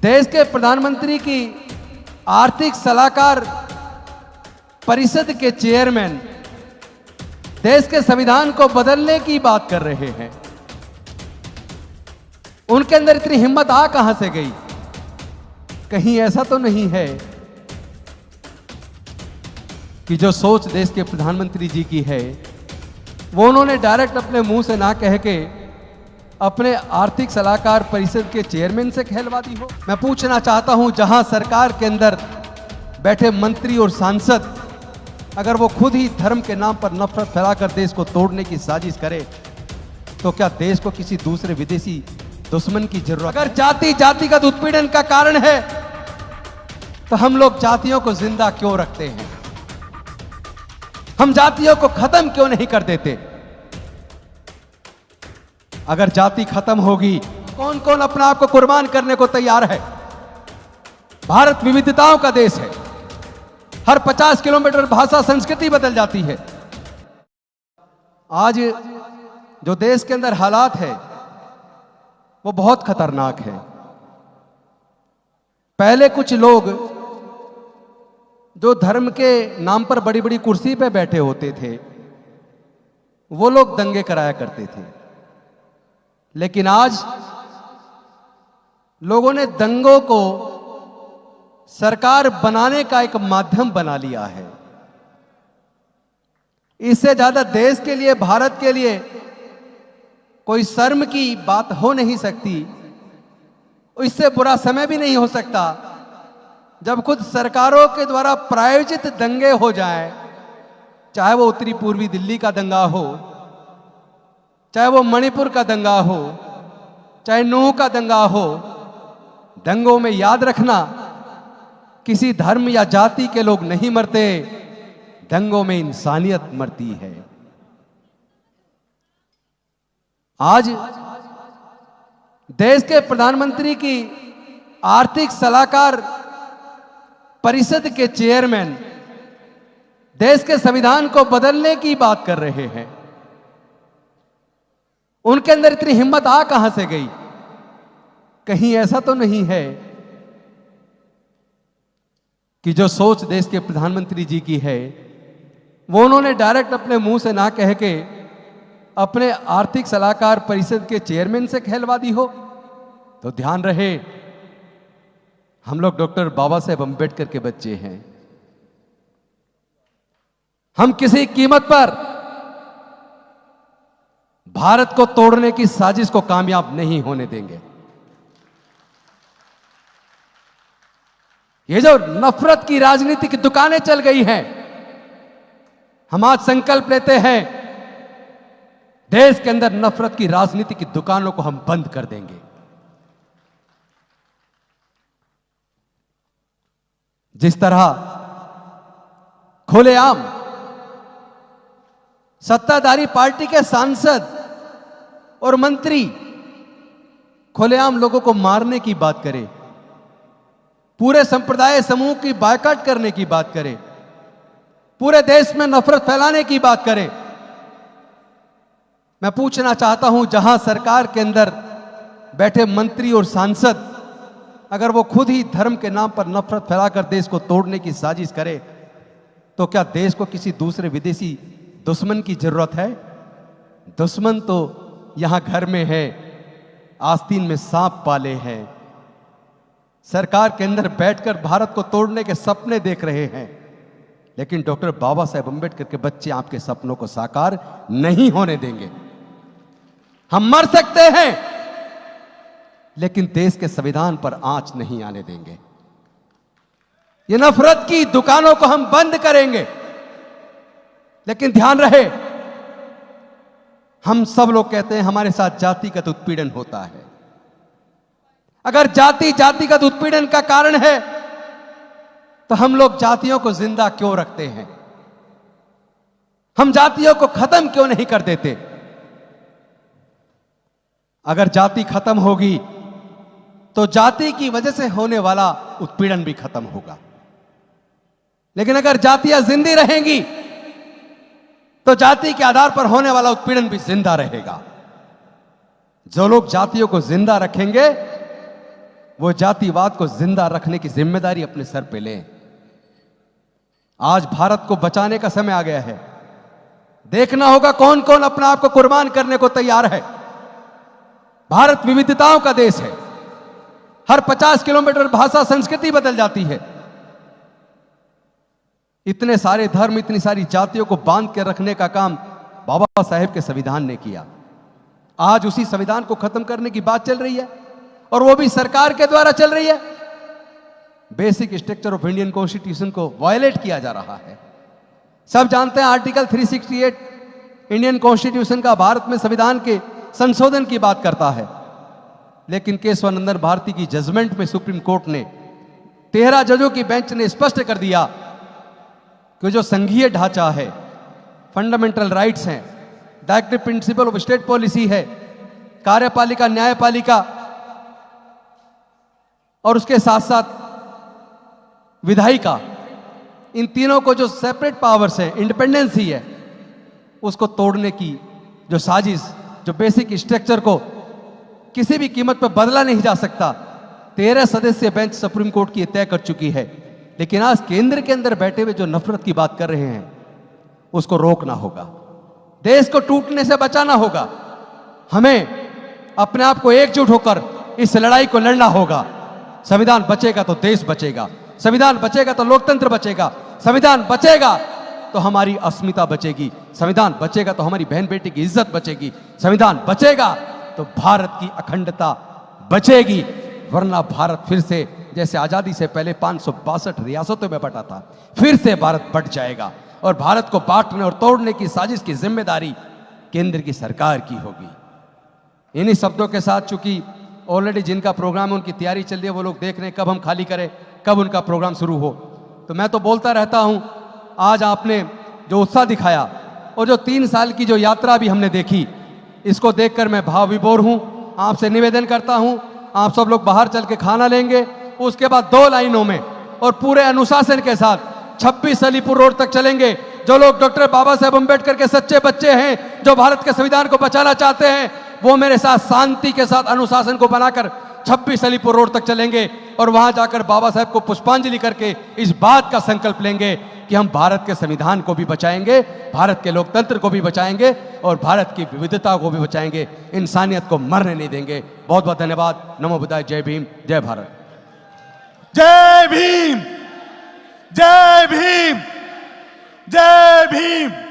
देश के प्रधानमंत्री की आर्थिक सलाहकार परिषद के चेयरमैन देश के संविधान को बदलने की बात कर रहे हैं। उनके अंदर इतनी हिम्मत आ कहां से गई? कहीं ऐसा तो नहीं है कि जो सोच देश के प्रधानमंत्री जी की है वो उन्होंने डायरेक्ट अपने मुंह से ना कह के अपने आर्थिक सलाहकार परिषद के चेयरमैन से कहलवा दी हो? मैं पूछना चाहता हूं, जहां सरकार के अंदर बैठे मंत्री और सांसद अगर वो खुद ही धर्म के नाम पर नफरत फैलाकर देश को तोड़ने की साजिश करे तो क्या देश को किसी दूसरे विदेशी दुश्मन की जरूरत? अगर जाति जातिगत उत्पीड़न का कारण है तो हम लोग जातियों को जिंदा क्यों रखते हैं? हम जातियों को खत्म क्यों नहीं कर देते? अगर जाति खत्म होगी, कौन कौन अपने आप को कुर्बान करने को तैयार है? भारत विविधताओं का देश है। हर 50 किलोमीटर भाषा संस्कृति बदल जाती है। आज जो देश के अंदर हालात है वो बहुत खतरनाक है। पहले कुछ लोग जो धर्म के नाम पर बड़ी बड़ी कुर्सी पे बैठे होते थे वो लोग दंगे कराया करते थे, लेकिन आज लोगों ने दंगों को सरकार बनाने का एक माध्यम बना लिया है। इससे ज्यादा देश के लिए, भारत के लिए कोई शर्म की बात हो नहीं सकती। इससे बुरा समय भी नहीं हो सकता जब खुद सरकारों के द्वारा प्रायोजित दंगे हो जाएं, चाहे वो उत्तरी पूर्वी दिल्ली का दंगा हो, चाहे वो मणिपुर का दंगा हो, चाहे नूह का दंगा हो। दंगों में याद रखना, किसी धर्म या जाति के लोग नहीं मरते, दंगों में इंसानियत मरती है। आज देश के प्रधानमंत्री की आर्थिक सलाहकार परिषद के चेयरमैन देश के संविधान को बदलने की बात कर रहे हैं। उनके अंदर इतनी हिम्मत आ कहां से गई? कहीं ऐसा तो नहीं है कि जो सोच देश के प्रधानमंत्री जी की है वो उन्होंने डायरेक्ट अपने मुंह से ना कह के अपने आर्थिक सलाहकार परिषद के चेयरमैन से कहलवा दी हो? तो ध्यान रहे, हम लोग डॉक्टर बाबा साहेब अंबेडकर के बच्चे हैं। हम किसी कीमत पर भारत को तोड़ने की साजिश को कामयाब नहीं होने देंगे। ये जो नफरत की राजनीति की दुकानें चल गई हैं, हम आज संकल्प लेते हैं देश के अंदर नफरत की राजनीति की दुकानों को हम बंद कर देंगे। जिस तरह खुलेआम सत्ताधारी पार्टी के सांसद और मंत्री खुलेआम लोगों को मारने की बात करे, पूरे संप्रदाय समूह की बायकॉट करने की बात करे, पूरे देश में नफरत फैलाने की बात करे, मैं पूछना चाहता हूं, जहां सरकार के अंदर बैठे मंत्री और सांसद अगर वो खुद ही धर्म के नाम पर नफरत फैलाकर देश को तोड़ने की साजिश करे तो क्या देश को किसी दूसरे विदेशी दुश्मन की जरूरत है? दुश्मन तो यहां घर में है, आस्तीन में सांप पाले हैं। सरकार के अंदर बैठकर भारत को तोड़ने के सपने देख रहे हैं, लेकिन डॉक्टर बाबा साहेब अंबेडकर के बच्चे आपके सपनों को साकार नहीं होने देंगे। हम मर सकते हैं लेकिन देश के संविधान पर आंच नहीं आने देंगे। ये नफरत की दुकानों को हम बंद करेंगे, लेकिन ध्यान रहे, हम सब लोग कहते हैं हमारे साथ जातिगत उत्पीड़न होता है। अगर जाति जातिगत उत्पीड़न का कारण है तो हम लोग जातियों को जिंदा क्यों रखते हैं? हम जातियों को खत्म क्यों नहीं कर देते? अगर जाति खत्म होगी तो जाति की वजह से होने वाला उत्पीड़न भी खत्म होगा, लेकिन अगर जातियां जिंदी रहेंगी तो जाति के आधार पर होने वाला उत्पीड़न भी जिंदा रहेगा। जो लोग जातियों को जिंदा रखेंगे वो जातिवाद को जिंदा रखने की जिम्मेदारी अपने सर पे लें। आज भारत को बचाने का समय आ गया है। देखना होगा कौन कौन अपने आप को कुर्बान करने को तैयार है। भारत विविधताओं का देश है। हर 50 किलोमीटर भाषा संस्कृति बदल जाती है। इतने सारे धर्म, इतनी सारी जातियों को बांध के रखने का काम बाबा साहेब के संविधान ने किया। आज उसी संविधान को खत्म करने की बात चल रही है और वो भी सरकार के द्वारा चल रही है। Basic structure of Indian constitution को वायलेट किया जा रहा है। सब जानते हैं आर्टिकल 368 इंडियन कॉन्स्टिट्यूशन का भारत में संविधान के संशोधन की बात करता है, लेकिन केशवानंदन भारती की जजमेंट में सुप्रीम कोर्ट ने 13 जजों की बेंच ने स्पष्ट कर दिया कि जो संघीय ढांचा है, फंडामेंटल राइट्स हैं, directive principle of state policy है, कार्यपालिका, न्यायपालिका और उसके साथ साथ विधायिका, इन तीनों को जो सेपरेट पावर्स है, इंडिपेंडेंस ही है, उसको तोड़ने की जो साजिश, जो बेसिक स्ट्रक्चर को किसी भी कीमत पर बदला नहीं जा सकता, 13 सदस्यीय बेंच सुप्रीम कोर्ट की तय कर चुकी है। लेकिन आज केंद्र के अंदर बैठे हुए जो नफरत की बात कर रहे हैं, उसको रोकना होगा। देश को टूटने से बचाना होगा। हमें अपने आप को एकजुट होकर इस लड़ाई को लड़ना होगा। संविधान बचेगा तो देश बचेगा, संविधान बचेगा तो लोकतंत्र बचेगा, संविधान बचेगा तो हमारी अस्मिता बचेगी, संविधान बचेगा तो हमारी बहन बेटी की इज्जत बचेगी, संविधान बचेगा तो भारत की अखंडता बचेगी। वरना भारत फिर से जैसे आजादी से पहले 562 रियासतों में बटा था, फिर से भारत बट जाएगा और भारत को बांटने और तोड़ने की साजिश की जिम्मेदारी केंद्र की सरकार की होगी। इन्हीं शब्दों के साथ, चूंकि ऑलरेडी जिनका प्रोग्राम है उनकी तैयारी चल रही है, वो लोग देख रहे हैं कब हम खाली करें, कब उनका प्रोग्राम शुरू हो, तो मैं तो बोलता रहता हूं। आज आपने जो उत्साह दिखाया और जो 3 साल की जो यात्रा भी हमने देखी, इसको देखकर मैं भाव विभोर हूं। आपसे निवेदन करता हूं, आप सब लोग बाहर चल के खाना लेंगे, उसके बाद 2 लाइनों में और पूरे अनुशासन के साथ 26 अलीपुर रोड तक चलेंगे। जो लोग डॉक्टर बाबा साहेब अम्बेडकर के सच्चे बच्चे हैं, जो भारत के संविधान को बचाना चाहते हैं, वो मेरे साथ शांति के साथ अनुशासन को बनाकर 26 अलीपुर रोड तक चलेंगे और वहां जाकर बाबा साहेब को पुष्पांजलि करके इस बात का संकल्प लेंगे कि हम भारत के संविधान को भी बचाएंगे, भारत के लोकतंत्र को भी बचाएंगे और भारत की विविधता को भी बचाएंगे, इंसानियत को मरने नहीं देंगे। बहुत बहुत धन्यवाद। नमो बुद्धाय। जय भीम, जय भारत। जय भीम, जय भीम, जय भीम।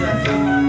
Thank you.